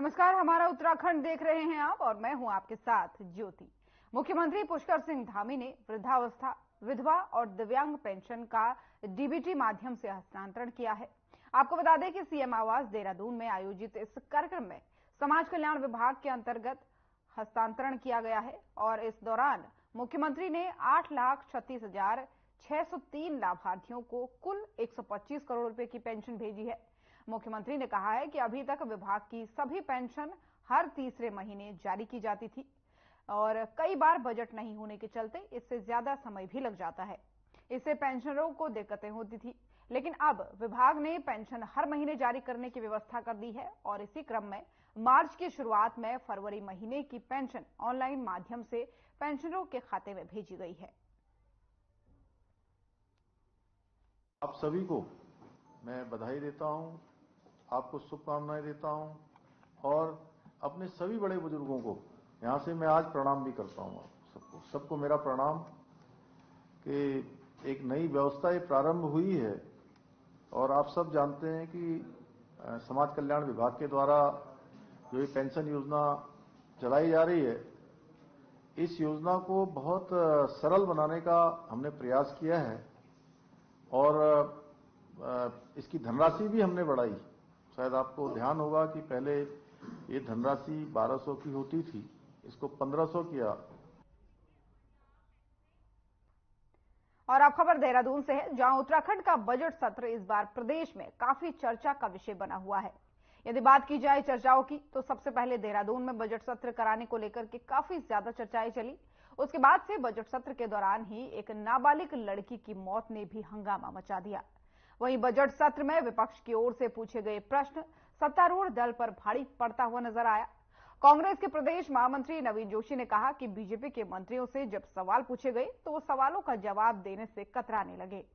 नमस्कार, हमारा उत्तराखंड देख रहे हैं आप और मैं हूं आपके साथ ज्योति। मुख्यमंत्री पुष्कर सिंह धामी ने वृद्धावस्था, विधवा और दिव्यांग पेंशन का डीबीटी माध्यम से हस्तांतरण किया है। आपको बता दें कि सीएम आवास देहरादून में आयोजित इस कार्यक्रम में समाज कल्याण विभाग के अंतर्गत हस्तांतरण किया गया है और इस दौरान मुख्यमंत्री ने 8,36,603 लाभार्थियों को कुल 125 करोड़ रुपए की पेंशन भेजी है। मुख्यमंत्री ने कहा है कि अभी तक विभाग की सभी पेंशन हर तीसरे महीने जारी की जाती थी और कई बार बजट नहीं होने के चलते इससे ज्यादा समय भी लग जाता है। इससे पेंशनरों को दिक्कतें होती थी, लेकिन अब विभाग ने पेंशन हर महीने जारी करने की व्यवस्था कर दी है और इसी क्रम में मार्च की शुरुआत में फरवरी महीने की पेंशन ऑनलाइन माध्यम से पेंशनरों के खाते में भेजी गई है। आप सभी को मैं बधाई देता हूं, आपको शुभकामनाएं देता हूं और अपने सभी बड़े बुजुर्गों को यहां से मैं आज प्रणाम भी करता हूं। सबको मेरा प्रणाम कि एक नई व्यवस्था प्रारंभ हुई है और आप सब जानते हैं कि समाज कल्याण विभाग के द्वारा जो ये पेंशन योजना चलाई जा रही है, इस योजना को बहुत सरल बनाने का हमने प्रयास किया है और इसकी धनराशि भी हमने बढ़ाई। शायद आपको ध्यान होगा कि पहले ये धनराशि 1200 की होती थी, इसको 1500 किया। और अब खबर देहरादून से है, जहां उत्तराखंड का बजट सत्र इस बार प्रदेश में काफी चर्चा का विषय बना हुआ है। यदि बात की जाए चर्चाओं की, तो सबसे पहले देहरादून में बजट सत्र कराने को लेकर के काफी ज्यादा चर्चाएं चली। उसके बाद से बजट सत्र के दौरान ही एक नाबालिग लड़की की मौत ने भी हंगामा मचा दिया। वहीं बजट सत्र में विपक्ष की ओर से पूछे गए प्रश्न सत्तारूढ़ दल पर भारी पड़ता हुआ नजर आया। कांग्रेस के प्रदेश महामंत्री नवीन जोशी ने कहा कि बीजेपी के मंत्रियों से जब सवाल पूछे गए तो वो सवालों का जवाब देने से कतराने लगे।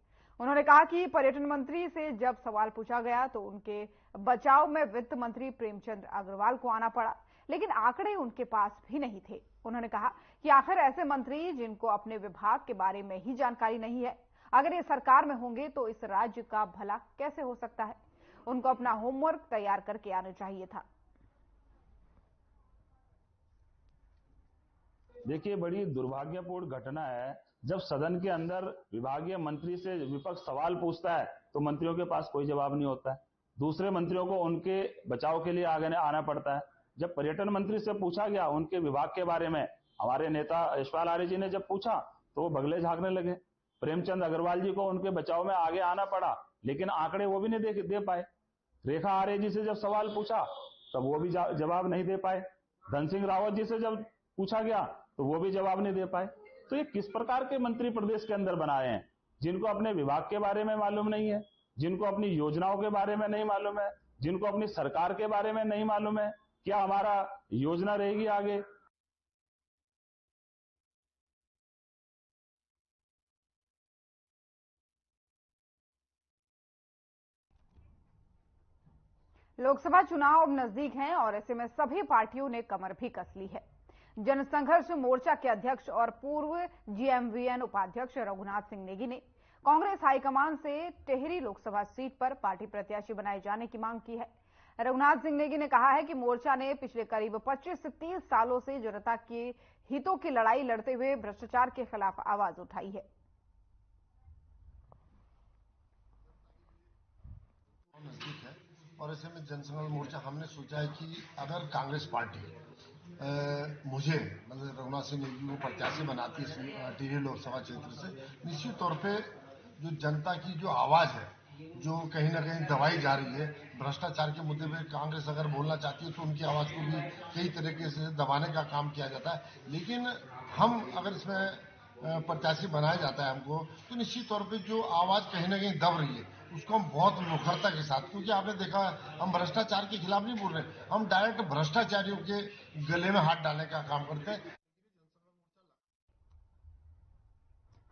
उन्होंने कहा कि पर्यटन मंत्री से जब सवाल पूछा गया तो उनके बचाव में वित्त मंत्री प्रेमचंद अग्रवाल को आना पड़ा, लेकिन आंकड़े उनके पास भी नहीं थे। उन्होंने कहा कि आखिर ऐसे मंत्री जिनको अपने विभाग के बारे में ही जानकारी नहीं है, अगर ये सरकार में होंगे तो इस राज्य का भला कैसे हो सकता है। उनको अपना होमवर्क तैयार करके आना चाहिए था। देखिए, बड़ी दुर्भाग्यपूर्ण घटना है जब सदन के अंदर विभागीय मंत्री से विपक्ष सवाल पूछता है तो मंत्रियों के पास कोई जवाब नहीं होता है। दूसरे मंत्रियों को उनके बचाव के लिए आगे आना पड़ता है। जब पर्यटन मंत्री से पूछा गया उनके विभाग के बारे में, हमारे नेता यशपाल आर्य जी ने जब पूछा तो वो बगले झांकने लगे। प्रेमचंद अग्रवाल जी को उनके बचाव में आगे आना पड़ा, लेकिन आंकड़े वो भी नहीं दे पाए। रेखा आर्य जी से जब सवाल पूछा तब वो भी जवाब नहीं दे पाए। धन सिंह रावत जी से जब पूछा गया तो वो भी जवाब नहीं दे पाए। तो ये किस प्रकार के मंत्री प्रदेश के अंदर बनाए हैं, जिनको अपने विभाग के बारे में मालूम नहीं है, जिनको अपनी योजनाओं के बारे में नहीं मालूम है, जिनको अपनी सरकार के बारे में नहीं मालूम है, क्या हमारा योजना रहेगी आगे। लोकसभा चुनाव अब नजदीक हैं और ऐसे में सभी पार्टियों ने कमर भी कस ली है। जनसंघर्ष मोर्चा के अध्यक्ष और पूर्व जीएमवीएन उपाध्यक्ष रघुनाथ सिंह नेगी ने कांग्रेस हाईकमान से टिहरी लोकसभा सीट पर पार्टी प्रत्याशी बनाए जाने की मांग की है। रघुनाथ सिंह नेगी ने कहा है कि मोर्चा ने पिछले करीब 25 से 30 सालों से जनता के हितों की लड़ाई लड़ते हुए भ्रष्टाचार के खिलाफ आवाज उठाई है। और ऐसे में जनसंघर्ष मोर्चा हमने सोचा है कि अगर कांग्रेस पार्टी मुझे मतलब रघुनाथ सिंह नेगी को प्रत्याशी बनाती है टिहरी लोकसभा क्षेत्र से, निश्चित तौर पे जो जनता की जो आवाज है, जो कहीं ना कहीं दबाई जा रही है, भ्रष्टाचार के मुद्दे पे कांग्रेस अगर बोलना चाहती है तो उनकी आवाज को भी कई तरीके से दबाने का काम किया जाता है। लेकिन हम अगर इसमें प्रत्याशी बनाया जाता है हमको, तो निश्चित तौर पे जो आवाज कहीं ना कहीं दब रही है उसको हम बहुत मुखरता के साथ, क्योंकि आपने देखा हम भ्रष्टाचार के खिलाफ नहीं बोल रहे, हम डायरेक्ट भ्रष्टाचारियों के गले में हाथ डालने का काम करते हैं।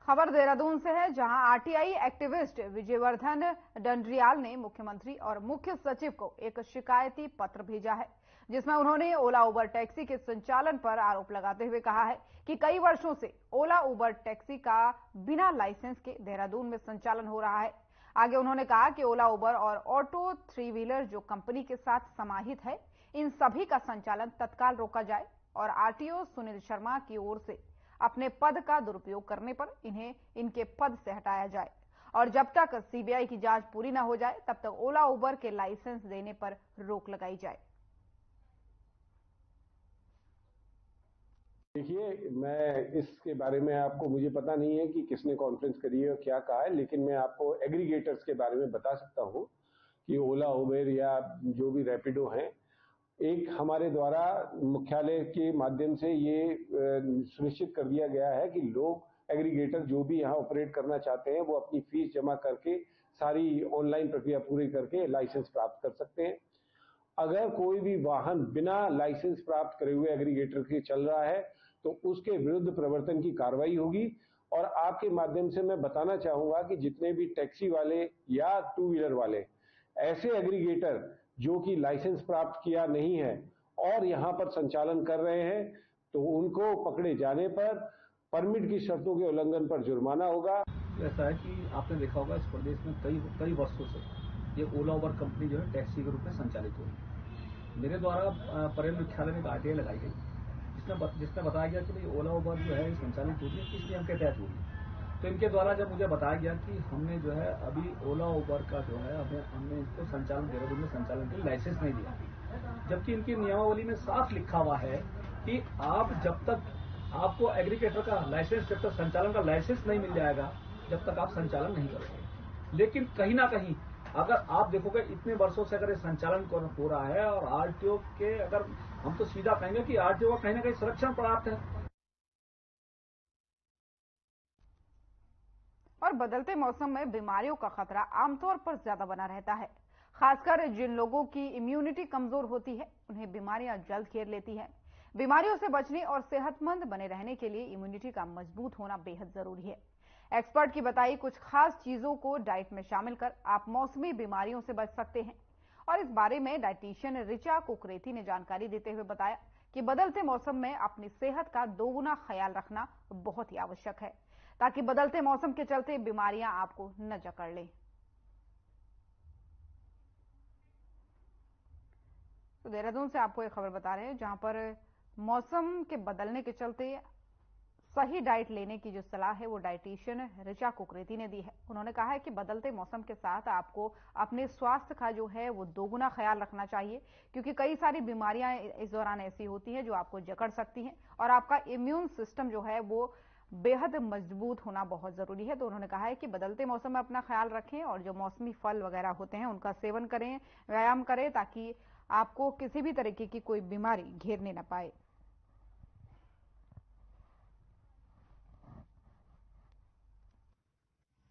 खबर देहरादून से है, जहां आरटीआई एक्टिविस्ट विजयवर्धन डंडरियाल ने मुख्यमंत्री और मुख्य सचिव को एक शिकायती पत्र भेजा है, जिसमें उन्होंने ओला उबर टैक्सी के संचालन पर आरोप लगाते हुए कहा है कि कई वर्षों से ओला उबर टैक्सी का बिना लाइसेंस के देहरादून में संचालन हो रहा है। आगे उन्होंने कहा कि ओला उबर और ऑटो थ्री व्हीलर जो कंपनी के साथ समाहित है, इन सभी का संचालन तत्काल रोका जाए और आरटीओ सुनील शर्मा की ओर से अपने पद का दुरुपयोग करने पर इन्हें इनके पद से हटाया जाए और जब तक सीबीआई की जांच पूरी न हो जाए तब तक ओला उबर के लाइसेंस देने पर रोक लगाई जाए। देखिए, मैं इसके बारे में मुझे पता नहीं है कि किसने कॉन्फ्रेंस करी है और क्या कहा है, लेकिन मैं आपको एग्रीगेटर्स के बारे में बता सकता हूं कि ओला, उबेर या जो भी रैपिडो हैं, एक हमारे द्वारा मुख्यालय के माध्यम से ये सुनिश्चित कर दिया गया है कि लोग एग्रीगेटर जो भी यहाँ ऑपरेट करना चाहते हैं वो अपनी फीस जमा करके सारी ऑनलाइन प्रक्रिया पूरी करके लाइसेंस प्राप्त कर सकते हैं। अगर कोई भी वाहन बिना लाइसेंस प्राप्त करे हुए एग्रीगेटर के चल रहा है तो उसके विरुद्ध प्रवर्तन की कार्रवाई होगी। और आपके माध्यम से मैं बताना चाहूंगा कि जितने भी टैक्सी वाले या टू व्हीलर वाले ऐसे एग्रीगेटर जो कि लाइसेंस प्राप्त किया नहीं है और यहाँ पर संचालन कर रहे हैं तो उनको पकड़े जाने पर परमिट की शर्तों के उल्लंघन पर जुर्माना होगा। ऐसा है कि आपने देखा होगा इस प्रदेश में कई वर्षों से ये ओला उबर कंपनी जो है टैक्सी के रूप में संचालित हो रही है। मेरे द्वारा परेड मुख्यालय में एक आरटीआई लगाई गई जिसमें बताया गया कि भाई ओला उबर जो है संचालित होगी किस नियम के तहत होगी। तो इनके द्वारा जब मुझे बताया गया कि हमने जो है अभी ओला उबर का जो है हमने इसको संचालन देहरादून में संचालन के लिए लाइसेंस नहीं दिया, जबकि इनकी नियमावली में साफ लिखा हुआ है कि आप जब तक आपको एग्रीगेटर का लाइसेंस, जब तक संचालन का लाइसेंस नहीं मिल जाएगा जब तक आप संचालन नहीं करोगे। लेकिन कहीं ना कहीं अगर आप देखोगे इतने वर्षों से अगर ये संचालन हो रहा है और आरटीओ के, अगर हम तो सीधा कहेंगे कि आरटीओ का कहीं ना कहीं संरक्षण प्राप्त है। और बदलते मौसम में बीमारियों का खतरा आमतौर पर ज्यादा बना रहता है। खासकर जिन लोगों की इम्यूनिटी कमजोर होती है उन्हें बीमारियां जल्द घेर लेती हैं। बीमारियों से बचने और सेहतमंद बने रहने के लिए इम्यूनिटी का मजबूत होना बेहद जरूरी है। एक्सपर्ट की बताई कुछ खास चीजों को डाइट में शामिल कर आप मौसमी बीमारियों से बच सकते हैं। और इस बारे में डाइटिशियन ऋचा कुकरेती ने जानकारी देते हुए बताया कि बदलते मौसम में अपनी सेहत का दोगुना ख्याल रखना बहुत ही आवश्यक है ताकि बदलते मौसम के चलते बीमारियां आपको न जकड़ लें। तो देहरादून से आपको एक खबर बता रहे हैं जहां पर मौसम के बदलने के चलते सही डाइट लेने की जो सलाह है वो डाइटिशियन ऋचा कुकरेती ने दी है। उन्होंने कहा है कि बदलते मौसम के साथ आपको अपने स्वास्थ्य का जो है वो दोगुना ख्याल रखना चाहिए क्योंकि कई सारी बीमारियां इस दौरान ऐसी होती हैं जो आपको जकड़ सकती हैं और आपका इम्यून सिस्टम जो है वो बेहद मजबूत होना बहुत जरूरी है। तो उन्होंने कहा है कि बदलते मौसम में अपना ख्याल रखें और जो मौसमी फल वगैरह होते हैं उनका सेवन करें, व्यायाम करें ताकि आपको किसी भी तरीके की कोई बीमारी घेरने न पाए।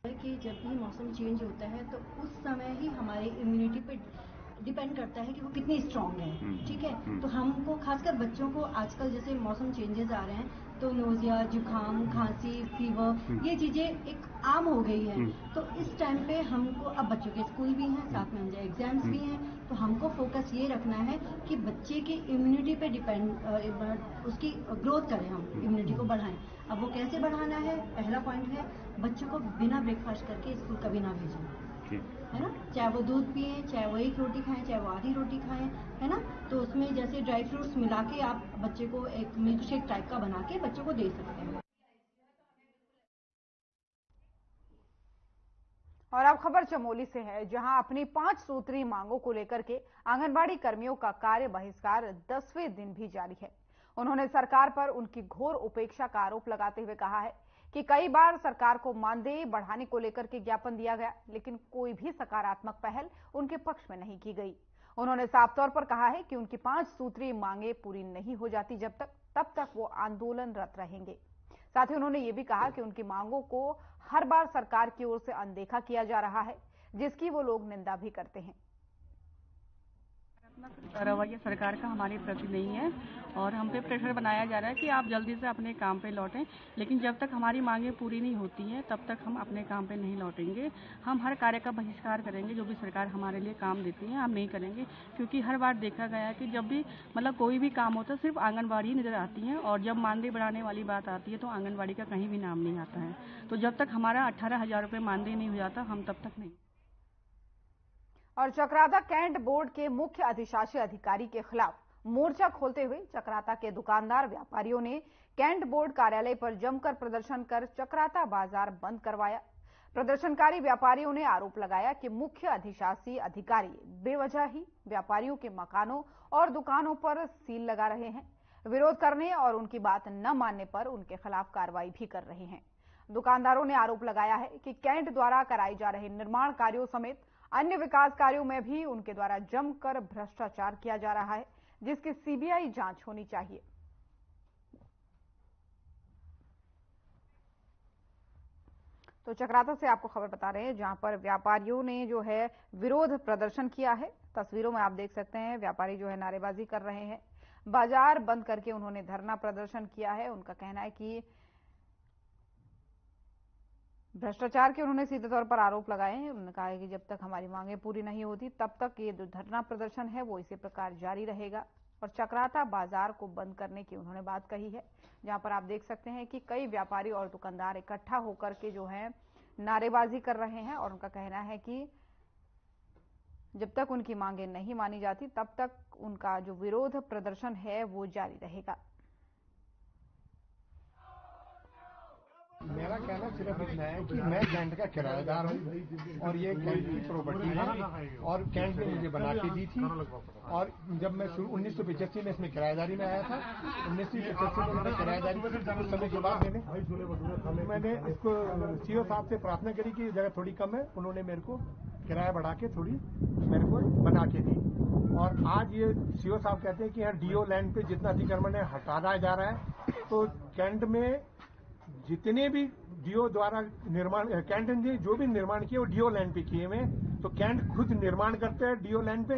कि जब भी मौसम चेंज होता है तो उस समय ही हमारी इम्यूनिटी पे डिपेंड करता है कि वो कितनी स्ट्रांग है। ठीक है, तो हमको खासकर बच्चों को आजकल जैसे मौसम चेंजेस आ रहे हैं तो नोजिया, जुकाम, खांसी, फीवर ये चीजें एक आम हो गई है। तो इस टाइम पे हमको, अब बच्चों के स्कूल भी हैं, साथ में मुझे एग्जाम्स भी हैं, तो हमको फोकस ये रखना है कि बच्चे की इम्यूनिटी पे डिपेंड उसकी ग्रोथ करें, हम इम्यूनिटी को बढ़ाएं। अब वो कैसे बढ़ाना है, पहला पॉइंट है बच्चों को बिना ब्रेकफास्ट करके स्कूल कभी ना भेजें, है ना। चाहे वो दूध पिए, चाहे वो एक रोटी खाएं, चाहे वो आधी रोटी खाएं, है ना। तो उसमें जैसे ड्राई फ्रूट्स मिला के आप बच्चे को एक मिल्क शेक टाइप का बना के बच्चों को दे सकते हैं। और अब खबर चमोली से है जहां अपनी 5 सूत्री मांगों को लेकर के आंगनबाड़ी कर्मियों का कार्य बहिष्कार 10वें दिन भी जारी है। उन्होंने सरकार पर उनकी घोर उपेक्षा का आरोप लगाते हुए कहा है कि कई बार सरकार को मानदेय बढ़ाने को लेकर के ज्ञापन दिया गया लेकिन कोई भी सकारात्मक पहल उनके पक्ष में नहीं की गई। उन्होंने साफ तौर पर कहा है कि उनकी 5 सूत्रीय मांगे पूरी नहीं हो जाती तब तक वो आंदोलनरत रहेंगे। साथ ही उन्होंने ये भी कहा कि उनकी मांगों को हर बार सरकार की ओर से अनदेखा किया जा रहा है जिसकी वो लोग निंदा भी करते हैं। रवैया सरकार का हमारे प्रति नहीं है और हम पे प्रेशर बनाया जा रहा है कि आप जल्दी से अपने काम पे लौटें, लेकिन जब तक हमारी मांगें पूरी नहीं होती हैं तब तक हम अपने काम पे नहीं लौटेंगे। हम हर कार्य का बहिष्कार करेंगे, जो भी सरकार हमारे लिए काम देती है हम नहीं करेंगे, क्योंकि हर बार देखा गया है कि जब भी कोई भी काम होता है सिर्फ आंगनबाड़ी नजर आती है और जब मानदेय बढ़ाने वाली बात आती है तो आंगनबाड़ी का कहीं भी नाम नहीं आता है। तो जब तक हमारा 18,000 रुपये मानदेय नहीं हो जाता हम तब तक नहीं। और चक्राता कैंट बोर्ड के मुख्य अधिशासी अधिकारी के खिलाफ मोर्चा खोलते हुए चक्राता के दुकानदार व्यापारियों ने कैंट बोर्ड कार्यालय पर जमकर प्रदर्शन कर चक्राता बाजार बंद करवाया। प्रदर्शनकारी व्यापारियों ने आरोप लगाया कि मुख्य अधिशासी अधिकारी बेवजह ही व्यापारियों के मकानों और दुकानों पर सील लगा रहे हैं। विरोध करने और उनकी बात न मानने पर उनके खिलाफ कार्रवाई भी कर रहे हैं। दुकानदारों ने आरोप लगाया है कि कैंट द्वारा कराए जा रहे निर्माण कार्यों समेत अन्य विकास कार्यों में भी उनके द्वारा जमकर भ्रष्टाचार किया जा रहा है, जिसकी सीबीआई जांच होनी चाहिए। तो चक्राता से आपको खबर बता रहे हैं, जहां पर व्यापारियों ने जो है विरोध प्रदर्शन किया है। तस्वीरों में आप देख सकते हैं व्यापारी जो है नारेबाजी कर रहे हैं। बाजार बंद करके उन्होंने धरना प्रदर्शन किया है। उनका कहना है कि भ्रष्टाचार के उन्होंने सीधे तौर पर आरोप लगाए हैं। उन्होंने कहा है कि जब तक हमारी मांगें पूरी नहीं होती तब तक ये जो धरना प्रदर्शन है वो इसी प्रकार जारी रहेगा। और चक्राता बाजार को बंद करने की उन्होंने बात कही है, जहां पर आप देख सकते हैं कि कई व्यापारी और दुकानदार इकट्ठा होकर के जो है नारेबाजी कर रहे हैं। और उनका कहना है कि जब तक उनकी मांगें नहीं मानी जाती तब तक उनका जो विरोध प्रदर्शन है वो जारी रहेगा। मेरा कहना सिर्फ इतना है कि मैं कैंट का किराएदार हूँ और ये कैंट की प्रॉपर्टी है और कैंट ने मुझे बना के दी थी। और जब मैं 1985 में इसमें किराएदारी में आया था, 1985 में मैंने किराएदारी की, कुछ समय के बाद मैंने इसको सीओ साहब से प्रार्थना करी कि जगह थोड़ी कम है। उन्होंने मेरे को किराया बढ़ा के थोड़ी मेरे को बना के दी। और आज ये सीओ साहब कहते हैं कि यहाँ डीओ लैंड पे जितना अतिक्रमण है हटाया जा रहा है। तो कैंट में जितने भी डीओ द्वारा निर्माण, कैंट ने जो भी निर्माण किए वो डीओ लैंड पे किए हुए हैं। तो कैंट खुद निर्माण करते हैं डीओ लैंड पे,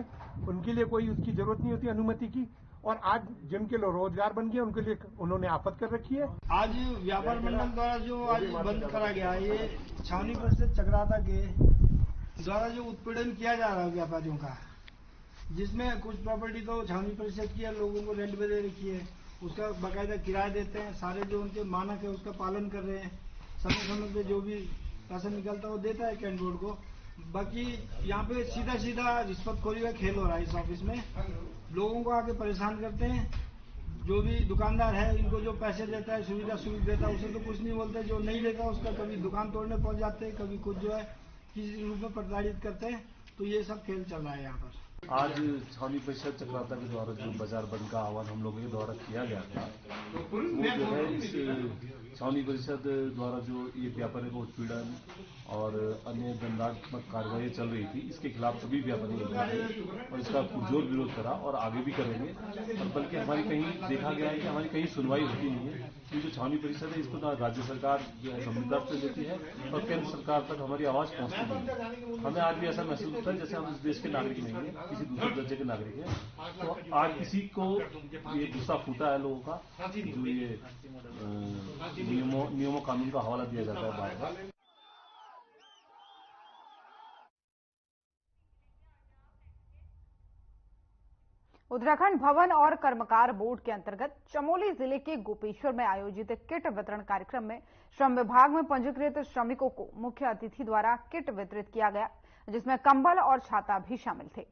उनके लिए कोई उसकी जरूरत नहीं होती अनुमति की। और आज जिनके लोग रोजगार बन गए उनके लिए उन्होंने आफत कर रखी है। आज व्यापार मंडल द्वारा जो आज बंद करा गया है, ये छावनी परिषद चक्राता के द्वारा जो उत्पीड़न किया जा रहा है व्यापारियों का, जिसमें कुछ प्रॉपर्टी तो छावनी परिषद की लोगों को रेंट पे दे रखी है, उसका बाकायदा किराया देते हैं। सारे जो उनके मानक है उसका पालन कर रहे हैं। समय समय पे जो भी पैसा निकलता है वो देता है कैंट बोर्ड को। बाकी यहाँ पे सीधा सीधा रिश्वतखोरी का खेल हो रहा है। इस ऑफिस में लोगों को आके परेशान करते हैं। जो भी दुकानदार है इनको जो पैसे देता है, सुविधा शुल्क देता है, उसे तो कुछ नहीं बोलते। जो नहीं देता उसका कभी दुकान तोड़ने पहुंच जाते हैं, कभी कुछ जो है किसी रूप में प्रताड़ित करते हैं। तो ये सब खेल चल रहा है यहाँ पर। आज छावनी परिषद चक्राता के द्वारा जो बाजार बंद का आह्वान हम लोगों के द्वारा किया गया था, वो जो है इस छावनी परिषद द्वारा जो ये व्यापारियों को उत्पीड़न और अन्य दंडात्मक कार्रवाई चल रही थी, इसके खिलाफ सभी व्यापारी निकले और इसका पुरजोर विरोध करा और आगे भी करेंगे। और बल्कि हमारी कहीं देखा गया है कि हमारी कहीं सुनवाई होती नहीं है। ये जो छावनी परिषद है इसको ना राज्य सरकार जो है गंभीरता से लेती है और केंद्र सरकार तक हमारी आवाज पहुंचती नहीं है। हमें आज भी ऐसा महसूस होता है जैसे हम इस देश के नागरिक नहीं है, किसी दूसरे दर्जे के नागरिक है। तो आज किसी को ये गुस्सा फूटा है लोगों का, जो ये नियमों कानून का हवाला दिया जाता है बार बार। उत्तराखंड भवन और कर्मकार बोर्ड के अंतर्गत चमोली जिले के गोपेश्वर में आयोजित किट वितरण कार्यक्रम में श्रम विभाग में पंजीकृत श्रमिकों को मुख्य अतिथि द्वारा किट वितरित किया गया, जिसमें कंबल और छाता भी शामिल थे।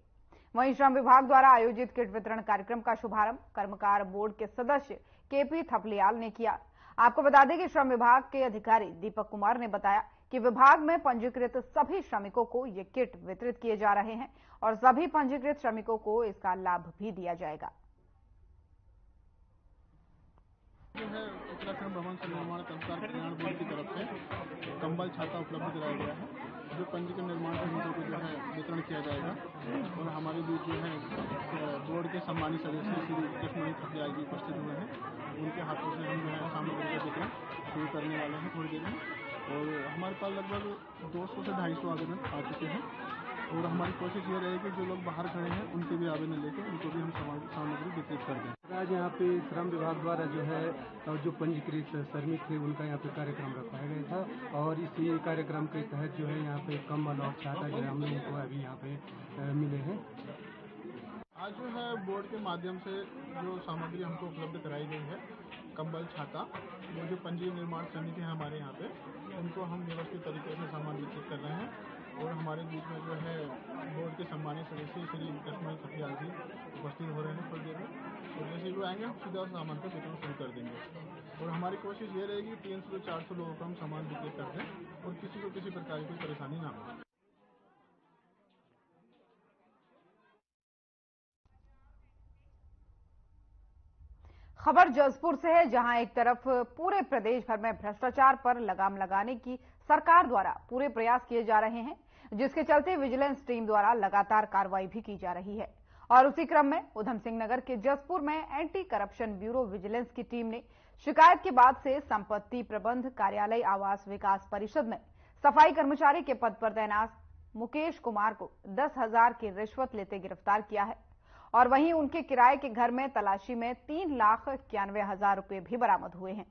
वहीं श्रम विभाग द्वारा आयोजित किट वितरण कार्यक्रम का शुभारंभ कर्मकार बोर्ड के सदस्य केपी थपलियाल ने किया। आपको बता दें कि श्रम विभाग के अधिकारी दीपक कुमार ने बताया कि विभाग में पंजीकृत सभी श्रमिकों को ये किट वितरित किए जा रहे हैं और सभी पंजीकृत श्रमिकों को इसका लाभ भी दिया जाएगा। जो है उत्तराखंड भवन निर्माण कर्मकार कल्याण बोर्ड की तरफ से कंबल छाता उपलब्ध कराया गया है, जो पंजीकृत निर्माण श्रमिकों को जो है वितरण किया जाएगा। और हमारे बीच जो है बोर्ड के सम्मानित सदस्य श्री कृष्णमणि थपलियाल जी उपस्थित हुए हैं। उनके हाथों से हम जो है सामग्री का वितरण शुरू करने वाले हैं थोड़ी देर में। और हमारे पास लगभग 200 से 250 आवेदन आ चुके हैं और हमारी कोशिश ये रहेगी जो लोग बाहर खड़े हैं उनके भी आवेदन लेकर उनको भी हम सामग्री वितरित कर दें। आज यहाँ पे श्रम विभाग द्वारा जो है जो पंजीकृत श्रमिक थे उनका यहाँ पे कार्यक्रम रखाया गया था और इसी कार्यक्रम के तहत जो है यहाँ पे कंबल और छाता जो है हम लोगों को अभी यहाँ पे मिले हैं। आज जो है बोर्ड के माध्यम से जो सामग्री हमको उपलब्ध कराई गई है, कंबल छाता, वो जो पंजीकृत निर्माण समिति है हमारे यहाँ पे, उनको हम व्यवस्थित तरीके से सामान वितरित कर रहे हैं। और हमारे बीच में जो है बोर्ड के सम्मानित सदस्य श्री लक्ष्मण खटियाल जी उपस्थित हो रहे हैं थोड़ी देर में, और जैसे ही वो आएंगे हम सीधा सामान का वितरण शुरू कर देंगे। और हमारी कोशिश ये रहेगी 300 से 400 लोगों को हम सामान वितरित कर दें और किसी को किसी प्रकार की कोई परेशानी ना हो। खबर जसपुर से है, जहां एक तरफ पूरे प्रदेश भर में भ्रष्टाचार पर लगाम लगाने की सरकार द्वारा पूरे प्रयास किए जा रहे हैं, जिसके चलते विजिलेंस टीम द्वारा लगातार कार्रवाई भी की जा रही है। और उसी क्रम में उधम सिंह नगर के जसपुर में एंटी करप्शन ब्यूरो विजिलेंस की टीम ने शिकायत के बाद से संपत्ति प्रबंध कार्यालय आवास विकास परिषद में सफाई कर्मचारी के पद पर तैनात मुकेश कुमार को 10,000 की रिश्वत लेते गिरफ्तार किया है। और वहीं उनके किराए के घर में तलाशी में 3,91,000 रुपए भी बरामद हुए हैं।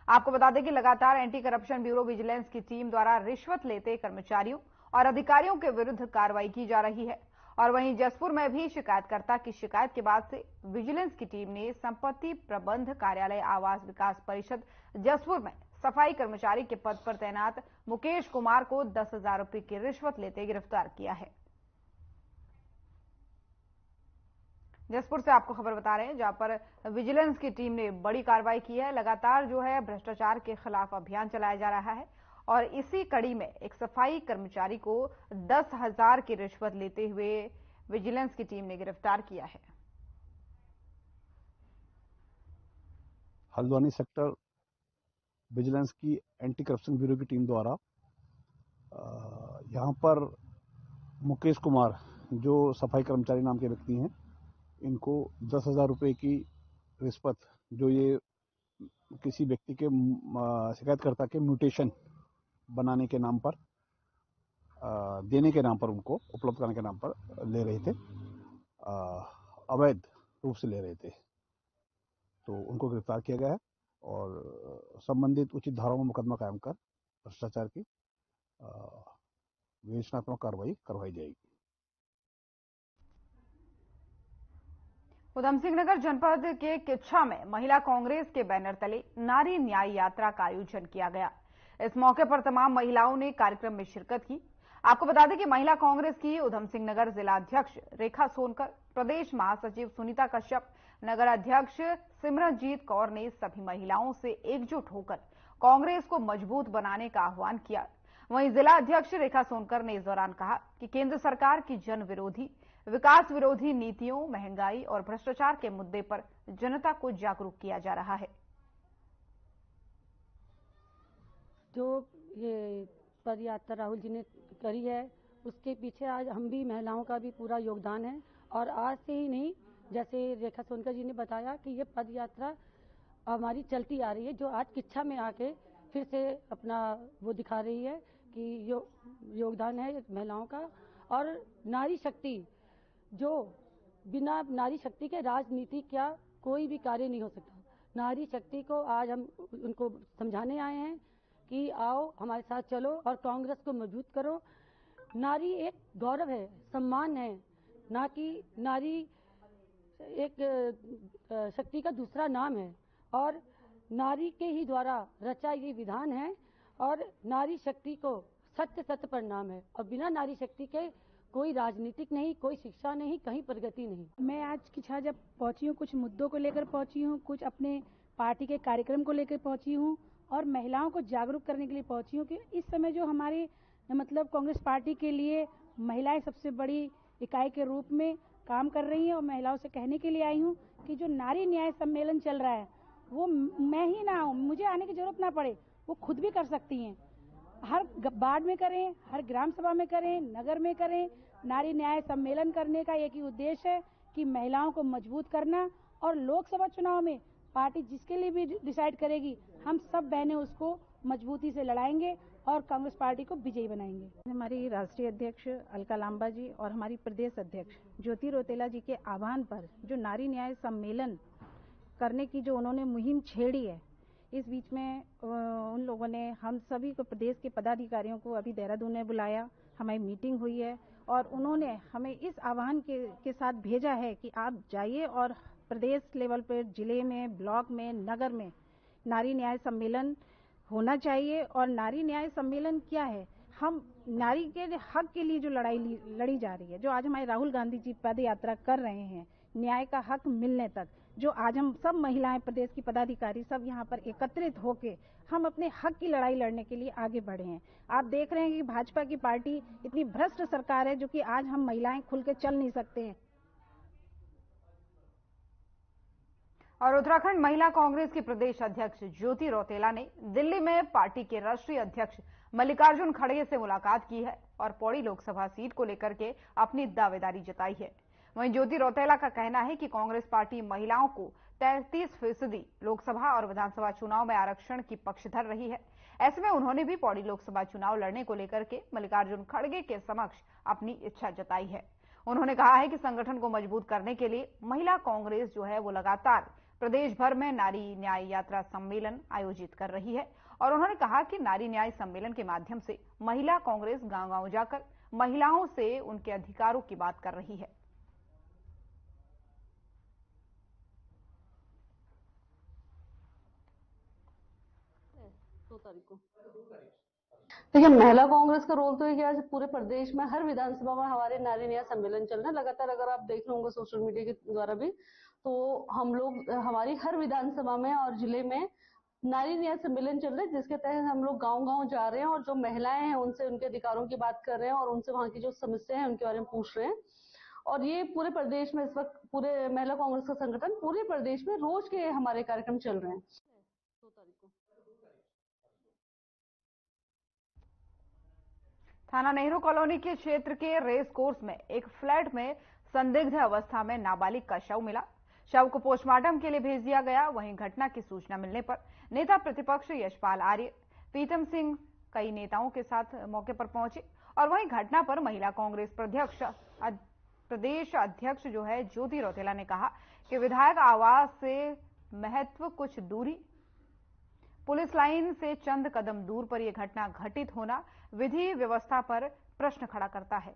आपको बता दें कि लगातार एंटी करप्शन ब्यूरो विजिलेंस की टीम द्वारा रिश्वत लेते कर्मचारियों और अधिकारियों के विरुद्ध कार्रवाई की जा रही है। और वहीं जसपुर में भी शिकायतकर्ता की शिकायत के बाद से विजिलेंस की टीम ने संपत्ति प्रबंध कार्यालय आवास विकास परिषद जसपुर में सफाई कर्मचारी के पद पर तैनात मुकेश कुमार को 10,000 रुपए की रिश्वत लेते गिरफ्तार किया है। जसपुर से आपको खबर बता रहे हैं, जहां पर विजिलेंस की टीम ने बड़ी कार्रवाई की है। लगातार जो है भ्रष्टाचार के खिलाफ अभियान चलाया जा रहा है और इसी कड़ी में एक सफाई कर्मचारी को 10,000 की रिश्वत लेते हुए विजिलेंस की टीम ने गिरफ्तार किया है। हल्द्वानी सेक्टर विजिलेंस की एंटी करप्शन ब्यूरो की टीम द्वारा यहां पर मुकेश कुमार जो सफाई कर्मचारी नाम के व्यक्ति हैं, इनको 10,000 रुपए की रिश्वत, जो ये किसी व्यक्ति के शिकायतकर्ता के म्यूटेशन बनाने के नाम पर, देने के नाम पर, उनको उपलब्ध कराने के नाम पर ले रहे थे, अवैध रूप से ले रहे थे। तो उनको गिरफ्तार किया गया है और संबंधित उचित धाराओं में मुकदमा कायम कर भ्रष्टाचार की विवेचनात्मक कार्रवाई करवाई जाएगी। उधम सिंह नगर जनपद के किच्छा में महिला कांग्रेस के बैनर तले नारी न्याय यात्रा का आयोजन किया गया। इस मौके पर तमाम महिलाओं ने कार्यक्रम में शिरकत की। आपको बता दें कि महिला कांग्रेस की उधम सिंह नगर जिलाध्यक्ष रेखा सोनकर, प्रदेश महासचिव सुनीता कश्यप, नगर अध्यक्ष सिमरनजीत कौर ने सभी महिलाओं से एकजुट होकर कांग्रेस को मजबूत बनाने का आह्वान किया। वहीं जिला अध्यक्ष रेखा सोनकर ने इस दौरान कहा कि केंद्र सरकार की जन विरोधी, विकास विरोधी नीतियों, महंगाई और भ्रष्टाचार के मुद्दे पर जनता को जागरूक किया जा रहा है। जो ये पद यात्रा राहुल जी ने करी है, उसके पीछे आज हम भी महिलाओं का भी पूरा योगदान है। और आज से ही नहीं, जैसे रेखा सोनकर जी ने बताया कि ये पद यात्रा हमारी चलती आ रही है, जो आज किच्छा में आके फिर से अपना वो दिखा रही है कि योगदान है महिलाओं का। और नारी शक्ति, जो बिना नारी शक्ति के राजनीति क्या कोई भी कार्य नहीं हो सकता। नारी शक्ति को आज हम उनको समझाने आए हैं कि आओ हमारे साथ चलो और कांग्रेस को मजबूत करो। नारी एक गौरव है, सम्मान है, ना कि नारी एक शक्ति का दूसरा नाम है। और नारी के ही द्वारा रचा ये विधान है और नारी शक्ति को सत्य सत्य प्रणाम है। और बिना नारी शक्ति के कोई राजनीतिक नहीं, कोई शिक्षा नहीं, कहीं प्रगति नहीं। मैं आज किच्छा जब पहुंची हूँ, कुछ मुद्दों को लेकर पहुंची हूँ, कुछ अपने पार्टी के कार्यक्रम को लेकर पहुंची हूँ और महिलाओं को जागरूक करने के लिए पहुंची हूँ कि इस समय जो हमारे मतलब कांग्रेस पार्टी के लिए महिलाएं सबसे बड़ी इकाई के रूप में काम कर रही हैं। और महिलाओं से कहने के लिए आई हूँ कि जो नारी न्याय सम्मेलन चल रहा है वो मैं ही ना आऊँ, मुझे आने की जरूरत ना पड़े, वो खुद भी कर सकती हैं। हर वार्ड में करें, हर ग्राम सभा में करें, नगर में करें। नारी न्याय सम्मेलन करने का एक ही उद्देश्य है कि महिलाओं को मजबूत करना। और लोकसभा चुनाव में पार्टी जिसके लिए भी डिसाइड करेगी, हम सब बहनें उसको मजबूती से लड़ाएंगे और कांग्रेस पार्टी को विजयी बनाएंगे। हमारी राष्ट्रीय अध्यक्ष अलका लांबा जी और हमारी प्रदेश अध्यक्ष ज्योति रौतेला जी के आह्वान पर जो नारी न्याय सम्मेलन करने की जो उन्होंने मुहिम छेड़ी है, इस बीच में उन लोगों ने हम सभी को, प्रदेश के पदाधिकारियों को अभी देहरादून में बुलाया, हमारी मीटिंग हुई है और उन्होंने हमें इस आह्वान के साथ भेजा है कि आप जाइए और प्रदेश लेवल पर, जिले में, ब्लॉक में, नगर में नारी न्याय सम्मेलन होना चाहिए। और नारी न्याय सम्मेलन क्या है? हम नारी के हक के लिए जो लड़ाई लड़ी जा रही है, जो आज हमारे राहुल गांधी जी पद यात्रा कर रहे हैं न्याय का हक मिलने तक, जो आज हम सब महिलाएं, प्रदेश की पदाधिकारी सब यहाँ पर एकत्रित होके हम अपने हक की लड़ाई लड़ने के लिए आगे बढ़े हैं। आप देख रहे हैं कि भाजपा की पार्टी इतनी भ्रष्ट सरकार है जो कि आज हम महिलाएं खुल के चल नहीं सकते हैं। और उत्तराखंड महिला कांग्रेस की प्रदेश अध्यक्ष ज्योति रौतेला ने दिल्ली में पार्टी के राष्ट्रीय अध्यक्ष मल्लिकार्जुन खड़गे से मुलाकात की है और पौड़ी लोकसभा सीट को लेकर के अपनी दावेदारी जताई है। वहीं ज्योति रौतेला का कहना है कि कांग्रेस पार्टी महिलाओं को 33% लोकसभा और विधानसभा चुनाव में आरक्षण की पक्षधर रही है। ऐसे में उन्होंने भी पौड़ी लोकसभा चुनाव लड़ने को लेकर के मल्लिकार्जुन खड़गे के समक्ष अपनी इच्छा जताई है। उन्होंने कहा है कि संगठन को मजबूत करने के लिए महिला कांग्रेस जो है वो लगातार प्रदेश भर में नारी न्याय यात्रा सम्मेलन आयोजित कर रही है और उन्होंने कहा कि नारी न्याय सम्मेलन के माध्यम से महिला कांग्रेस गांव-गांव जाकर महिलाओं से उनके अधिकारों की बात कर रही है। देखिए, महिला कांग्रेस का रोल तो ये है, पूरे प्रदेश में हर विधानसभा में हमारे नारी न्याय सम्मेलन चल रहे हैं लगातार। अगर आप देख रहे होंगे सोशल मीडिया के द्वारा भी, तो हम लोग हमारी हर विधानसभा में और जिले में नारी न्याय सम्मेलन चल रहे हैं, जिसके तहत हम लोग गांव-गांव जा रहे हैं और जो महिलाएं हैं उनसे उनके अधिकारों की बात कर रहे हैं और उनसे वहां की जो समस्या है उनके बारे में पूछ रहे हैं। और ये पूरे प्रदेश में इस वक्त पूरे महिला कांग्रेस का संगठन पूरे प्रदेश में रोज के हमारे कार्यक्रम चल रहे हैं। थाना नेहरू कॉलोनी के क्षेत्र के रेस कोर्स में एक फ्लैट में संदिग्ध अवस्था में नाबालिग का शव मिला। शव को पोस्टमार्टम के लिए भेज दिया गया। वहीं घटना की सूचना मिलने पर नेता प्रतिपक्ष यशपाल आर्य, प्रीतम सिंह कई नेताओं के साथ मौके पर पहुंचे और वहीं घटना पर महिला कांग्रेस प्रदेश अध्यक्ष जो है ज्योति रौतेला ने कहा कि विधायक आवास से महत्व कुछ दूरी पुलिस लाइन से चंद कदम दूर पर यह घटना घटित होना विधि व्यवस्था पर प्रश्न खड़ा करता है।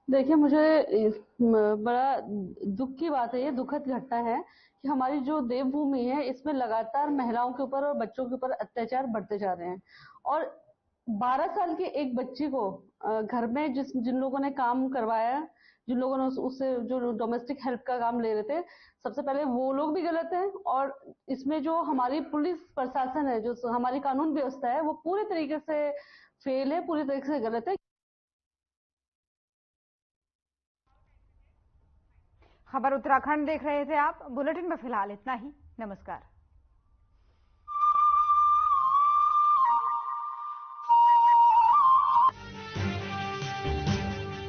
देखिए, मुझे बड़ा दुख की बात है, ये दुखद घटना है कि हमारी जो देवभूमि है इसमें लगातार महिलाओं के ऊपर और बच्चों के ऊपर अत्याचार बढ़ते जा रहे हैं। और 12 साल की एक बच्ची को घर में जिन लोगों ने काम करवाया, जिन लोगों ने उससे जो डोमेस्टिक हेल्प का काम ले रहे थे, सबसे पहले वो लोग भी गलत हैं और इसमें जो हमारी पुलिस प्रशासन है, जो हमारी कानून व्यवस्था है, वो पूरी तरीके से फेल है, पूरी तरीके से गलत है। खबर उत्तराखंड देख रहे थे आप। बुलेटिन में फिलहाल इतना ही। नमस्कार।